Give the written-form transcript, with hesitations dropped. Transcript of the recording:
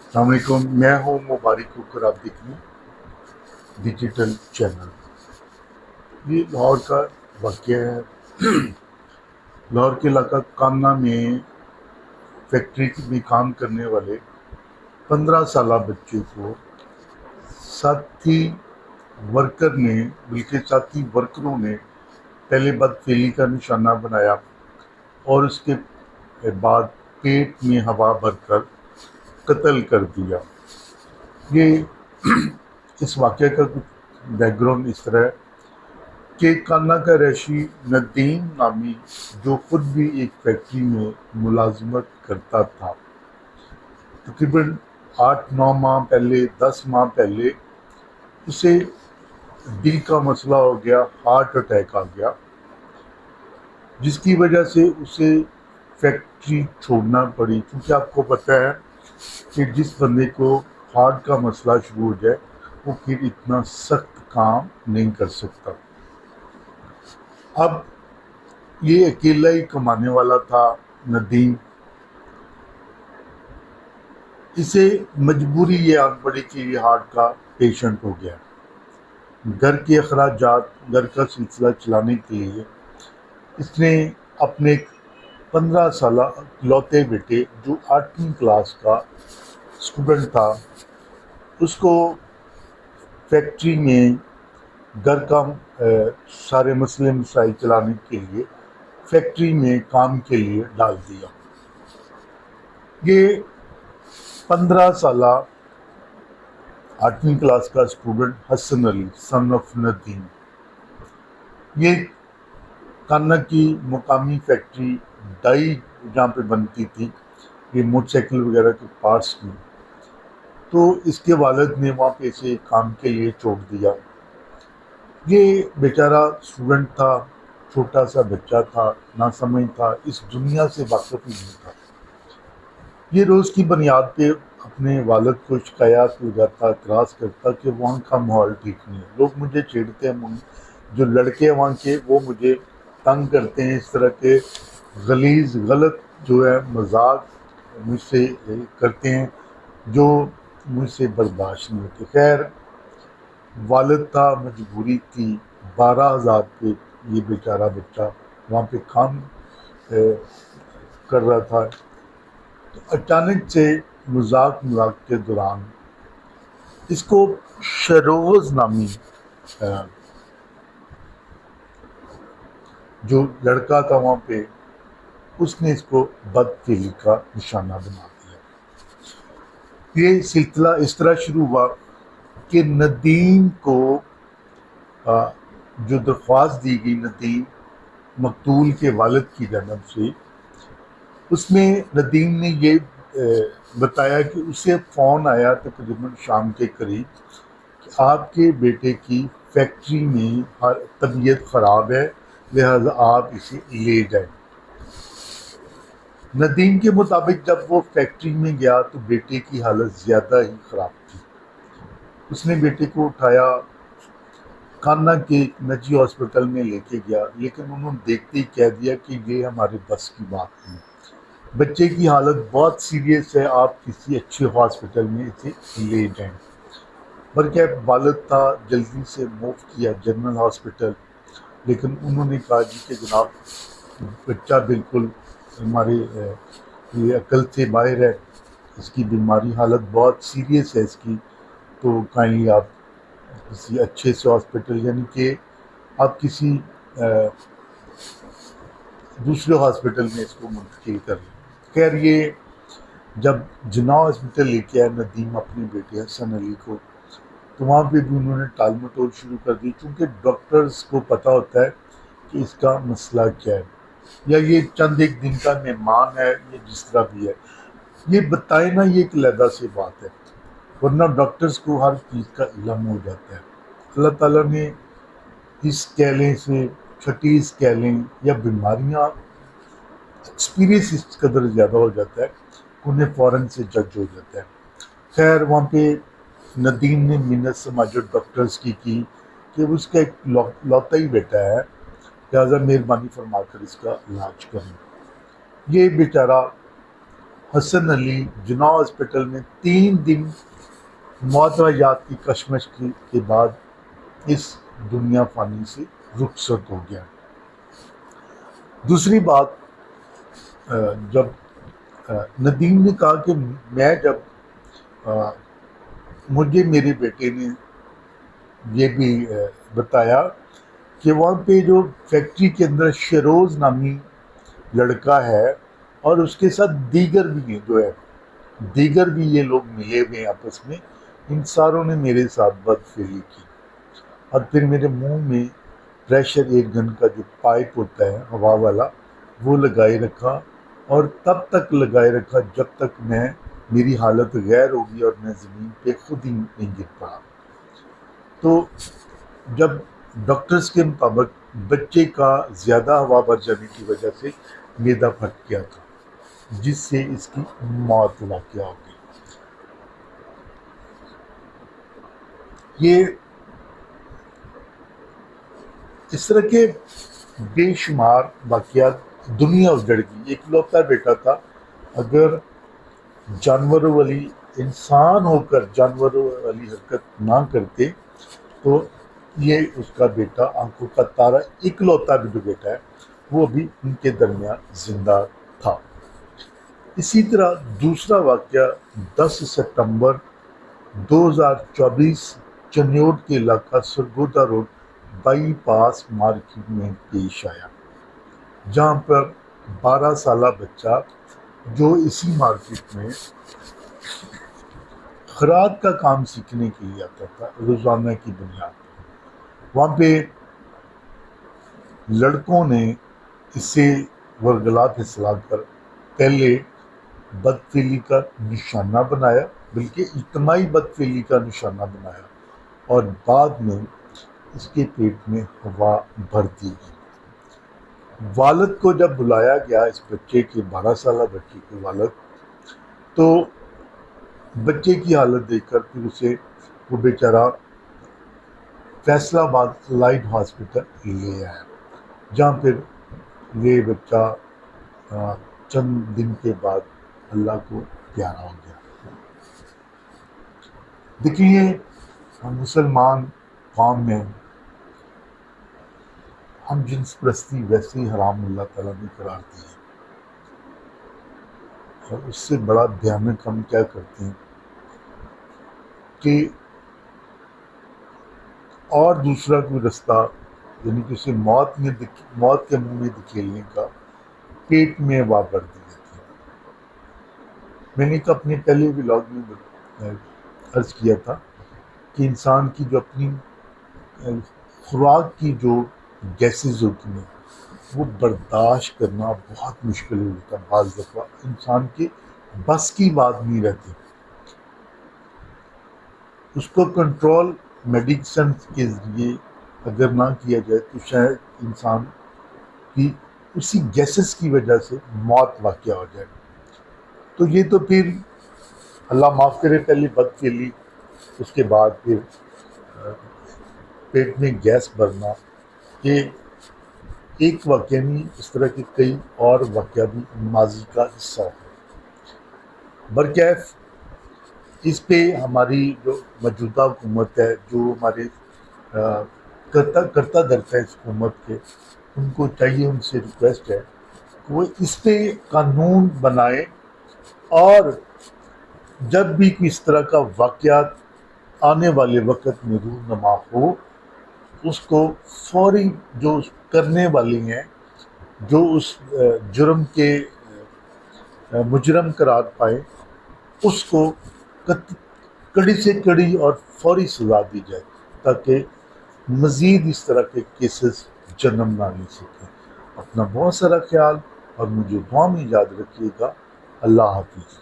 السلام علیکم، میں ہوں مبارک ہوکر آپ دیکھ رہے ہیں ڈیجیٹل چینل۔ یہ لاہور کا واقعہ ہے۔ لاہور کے علاقہ کامنا میں فیکٹری میں کام کرنے والے 15 سالہ بچے کو ساتھی ورکر نے بلکہ ساتھی ورکروں نے پہلے بدفعلی کا نشانہ بنایا اور اس کے بعد پیٹ میں ہوا بھر کر قتل کر دیا۔ یہ اس واقعے کا کچھ بیک گراؤنڈ اس طرح ہے کہ کانا کا رہائشی ندیم نامی، جو خود بھی ایک فیکٹری میں ملازمت کرتا تھا، تقریباً 8-9 ماہ پہلے 10 ماہ پہلے اسے دل کا مسئلہ ہو گیا، ہارٹ اٹیک آ گیا، جس کی وجہ سے اسے فیکٹری چھوڑنا پڑی۔ کیونکہ آپ کو پتہ ہے کہ جس بندے کو ہارٹ کا مسئلہ شروع ہو جائے وہ پھر اتنا سخت کام نہیں کر سکتا۔ اب یہ اکیلا ہی کمانے والا تھا ندیم۔ اسے مجبوری یہ آن پڑی کہ یہ ہارٹ کا پیشنٹ ہو گیا۔ گھر کے اخراجات، گھر کا سلسلہ چلانے کے لیے اس نے اپنے 15 سالہ لوتے بیٹے، جو 8ویں کلاس کا اسٹوڈنٹ تھا، اس کو فیکٹری میں گھر کا سارے مسئلے مسائل چلانے کے لیے فیکٹری میں کام کے لیے ڈال دیا۔ یہ 15 سالہ 8ویں کلاس کا student Hasan Ali son of Nadeem, یہ کانا کی مقامی فیکٹری ڈائی جہاں پہ بنتی تھی یہ موٹر سائیکل وغیرہ کے پارٹس کی، تو اس کے والد نے وہاں پہ اسے کام کے لیے چھوڑ دیا۔ یہ بیچارہ اسٹوڈنٹ تھا، چھوٹا سا بچہ تھا، ناسمجھ تھا، اس دنیا سے واقف ہی نہیں تھا۔ یہ روز کی بنیاد پہ اپنے والد کو شکایات لگاتا، اعتراض کرتا کہ وہاں کا ماحول ٹھیک نہیں ہے، لوگ مجھے چھیڑتے ہیں، جو لڑکے ہیں وہاں کے وہ مجھے تنگ کرتے ہیں، اس طرح کے غلیظ غلط جو ہے مذاق مجھ سے کرتے ہیں جو مجھ سے برداشت نہیں ہوتے۔ خیر والد تھا، مجبوری تھی، 12,000 پہ یہ بیچارہ بچہ وہاں پہ کام کر رہا تھا۔ تو اچانک سے مذاق کے دوران اس کو شروز نامی جو لڑکا تھا وہاں پہ، اس نے اس کو بدفعلی کا نشانہ بنا دیا۔ یہ سلسلہ اس طرح شروع ہوا کہ ندیم کو جو درخواست دی گئی ندیم مقتول کے والد کی جانب سے، اس میں ندیم نے یہ بتایا کہ اسے فون آیا تقریباً شام کے قریب کہ آپ کے بیٹے کی فیکٹری میں طبیعت خراب ہے، لہذا آپ اسے لے جائیں۔ ندیم کے مطابق جب وہ فیکٹری میں گیا تو بیٹے کی حالت زیادہ ہی خراب تھی۔ اس نے بیٹے کو اٹھایا، کانا کے نجی ہاسپٹل میں لے کے گیا، لیکن انہوں نے دیکھتے ہی کہہ دیا کہ یہ ہمارے بس کی بات نہیں، بچے کی حالت بہت سیریس ہے، آپ کسی اچھے ہاسپٹل میں اسے لے جائیں۔ بلکہ والد تھا، جلدی سے موو کیا جنرل ہاسپٹل، لیکن انہوں نے کہا جی کہ جناب بچہ بالکل ہمارے یہ عقل سے باہر ہے، اس کی بیماری حالت بہت سیریس ہے اس کی، تو کائنڈلی آپ کسی اچھے سے ہاسپٹل، یعنی کہ آپ کسی دوسرے ہاسپٹل میں اس کو منتقل کر لیں۔ خیر یہ جب جناح ہاسپٹل لے کے آئے ندیم اپنے بیٹے حسن علی کو، تو وہاں پہ بھی انہوں نے ٹال مٹول شروع کر دی، کیونکہ ڈاکٹرز کو پتہ ہوتا ہے کہ اس کا مسئلہ کیا ہے، یا یہ چند ایک دن کا مہمان ہے، یہ جس طرح بھی ہے، یہ بتائے نا، یہ ایک علیحدہ سی بات ہے، ورنہ ڈاکٹرز کو ہر چیز کا علم ہو جاتا ہے۔ اللہ تعالیٰ نے اس کیلیں سے چھٹی اس کیلیں یا بیماریاں ایکسپیرینس اس قدر زیادہ ہو جاتا ہے کہ انہیں فوراً سے جج ہو جاتا ہے۔ خیر وہاں پہ ندیم نے منت سماجت ڈاکٹرز کی کہ اس کا ایک لوتا ہی بیٹا ہے، لہٰذا مہربانی فرما کر اس کا علاج کریں۔ یہ بیچارہ حسن علی جناح ہاسپٹل میں 3 دن معطیات کی کشمکش کے بعد اس دنیا فانی سے رخصت ہو گیا۔ دوسری بات، جب ندیم نے کہا کہ میں جب مجھے میرے بیٹے نے یہ بھی بتایا کہ وہاں پہ جو فیکٹری کے اندر شیروز نامی لڑکا ہے اور اس کے ساتھ دیگر بھی ہیں، جو ہے دیگر بھی یہ لوگ ملے ہوئے ہیں آپس میں، ان ساروں نے میرے ساتھ بدفعلی کی اور پھر میرے منہ میں پریشر ایئر گن کا جو پائپ ہوتا ہے ہوا والا وہ لگائے رکھا، اور تب تک لگائے رکھا جب تک میری حالت غیر ہوگی اور میں زمین پہ خود ہی نہیں گر پڑا۔ تو جب ڈاکٹرز کے مطابق بچے کا زیادہ ہوا بھر جانے کی وجہ سے معدہ پھٹ گیا تھا، جس سے اس کی موت واقع ہو گئی۔ یہ اس طرح کے بے شمار واقعات، دنیا اجڑ گئی۔ ایک لوتا بیٹا تھا، اگر جانوروں والی انسان ہو کر جانوروں والی حرکت نہ کرتے تو یہ اس کا بیٹا آنکھوں کا تارا اکلوتا بھی جو بیٹا ہے وہ بھی ان کے درمیان زندہ تھا۔ اسی طرح دوسرا واقعہ 10 ستمبر 2024 چنیوٹ کے علاقہ Sargodha road by pass market میں پیش آیا، جہاں پر 12 سالہ بچہ جو اسی مارکیٹ میں خراد کا کام سیکھنے کے لیے آتا تھا روزانہ کی بنیاد پر، وہاں پہ لڑکوں نے اسے ورگلا پھسلا کر پہلے بدفعلی کا نشانہ بنایا، بلکہ اجتماعی بدفعلی کا نشانہ بنایا، اور بعد میں اس کے پیٹ میں ہوا بھر دی گئی۔ والد کو جب بلایا گیا، اس بچے کے 12 سالہ بچے کے والد، تو بچے کی حالت دیکھ کر پھر اسے وہ بیچارہ فیصل آباد لائٹ ہاسپٹل لے آیا، جہاں پھر یہ بچہ چند دن کے بعد اللہ کو پیارا ہو گیا۔ دیکھیے، ہم مسلمان قوم میں ہم جنس پرستی ویسے ہی حرام اللہ تعالیٰ نے قرار دی ہے، اور اس سے بڑا بھیانک ہم کیا کرتے ہیں کہ اور دوسرا کوئی رستہ، یعنی کہ اسے موت کے منہ میں دھکیلنے کا، پیٹ میں ہوا بھر دی جاتی ہے۔ میں نے اپنے پہلے ولاگ میں عرض کیا تھا کہ انسان کی جو اپنی خوراک کی جو گیسز ہوتی ہیں وہ برداشت کرنا بہت مشکل ہوتا ہے، بعض دفعہ انسان کے بس کی بات نہیں رہتی، اس کو کنٹرول میڈیسن کے ذریعے اگر نہ کیا جائے تو شاید انسان کی اسی گیسز کی وجہ سے موت واقع ہو جائے۔ تو یہ تو پھر اللہ معاف کرے، پہلی بدفعلی، اس کے بعد پھر پیٹ میں گیس بھرنا، یہ ایک واقعہ نہیں، اس طرح کے کئی اور واقعہ بھی ماضی کا حصہ ہے۔ برکیف اس پہ ہماری جو موجودہ حکومت ہے، جو ہمارے کرتا دھرتا ہے اس حکومت کے، ان کو چاہیے، ان سے ریکویسٹ ہے کہ وہ اس پہ قانون بنائے، اور جب بھی کوئی اس طرح کا واقعات آنے والے وقت میں رونما ہو، اس کو فوری جو کرنے والے ہیں، جو اس جرم کے مجرم قرار پائے، اس کو کڑی سے کڑی اور فوری سزا دی جائے، تاکہ مزید اس طرح کے کیسز جنم نہ لے سکیں۔ اپنا بہت سارا خیال اور مجھے دعا میں یاد رکھیے گا۔ اللہ حافظ۔